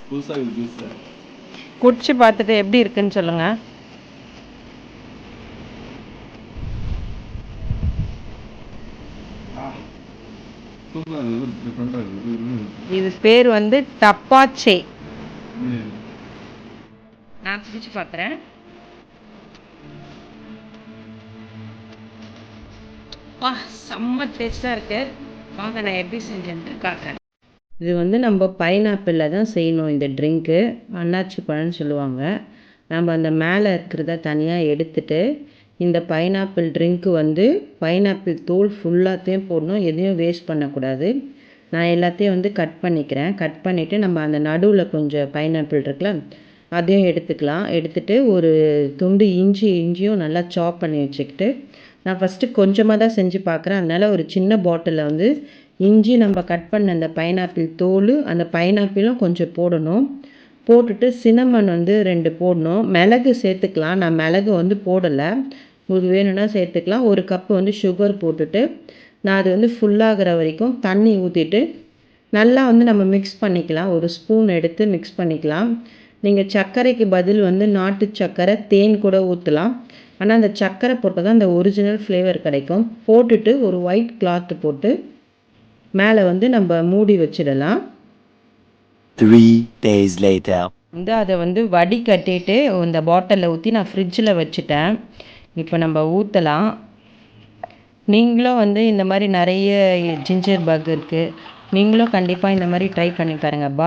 புதுசாக இது ஜூஸ் குடிச்சு பார்த்துட்டு எப்படி இருக்குன்னு சொல்லுங்கள். இது பேர் வந்து டப்பாச்சே. நான் குடிச்சு பார்க்குறேன். செம்ம டேஸ்ட்டாக இருக்கு. வாங்க நான் எப்படி செஞ்சேன்ட்டு காட்டுறேன். இது வந்து நம்ம பைனாப்பிளில் தான் செய்யணும் இந்த ட்ரிங்க்கு. அன்னாச்சி பழம்னு சொல்லுவாங்க. நம்ம அந்த மேலே இருக்கிறத தனியாக எடுத்துட்டு இந்த பைனாப்பிள் ட்ரிங்க்கு வந்து பைனாப்பிள் தோல் ஃபுல்லாத்தையும் போடணும். எதையும் வேஸ்ட் பண்ணக்கூடாது. நான் எல்லாத்தையும் வந்து கட் பண்ணிக்கிறேன். கட் பண்ணிவிட்டு நம்ம அந்த நடுவில் கொஞ்சம் பைனாப்பிள் இருக்குல்ல அதையும் எடுத்துக்கலாம். எடுத்துகிட்டு ஒரு துண்டு இஞ்சியும் நல்லா சாப் பண்ணி வச்சுக்கிட்டு நான் ஃபஸ்ட்டு கொஞ்சமாக தான் செஞ்சு பார்க்குறேன். அதனால் ஒரு சின்ன பாட்டிலில் வந்து இஞ்சி நம்ம கட் பண்ண அந்த பைனாப்பிள் தோல் அந்த பைனாப்பிளும் கொஞ்சம் போடணும். போட்டுட்டு சின்னமன் வந்து 2 போடணும். மிளகு சேர்த்துக்கலாம். நான் மிளகு வந்து போடலை. உங்களுக்கு வேணும்னா சேர்த்துக்கலாம். 1 கப்பு வந்து சுகர் போட்டுட்டு நான் அது வந்து ஃபுல்லாகிற வரைக்கும் தண்ணி ஊற்றிட்டு நல்லா வந்து நம்ம மிக்ஸ் பண்ணிக்கலாம். ஒரு ஸ்பூன் எடுத்து மிக்ஸ் பண்ணிக்கலாம். நீங்கள் சர்க்கரைக்கு பதில் வந்து நாட்டு சர்க்கரை தேன் கூட ஊற்றலாம். ஆனால் அந்த சர்க்கரை போட்டால் தான் அந்த ஒரிஜினல் ஃப்ளேவர் கிடைக்கும். போட்டுட்டு ஒரு ஒயிட் கிளாத்து போட்டு மேலே வந்து நம்ம மூடி வச்சிடலாம். 3 days later. வந்து அதை வந்து வடிகட்டிட்டு இந்த பாட்டிலில் ஊற்றி நான் ஃப்ரிட்ஜில் வச்சுட்டேன். இப்போ நம்ம ஊற்றலாம். நீங்களும் வந்து இந்த மாதிரி நிறைய ஜிஞ்சர் பக் இருக்குது. நீங்களும் கண்டிப்பாக இந்த மாதிரி ட்ரை பண்ணி பாருங்கள்.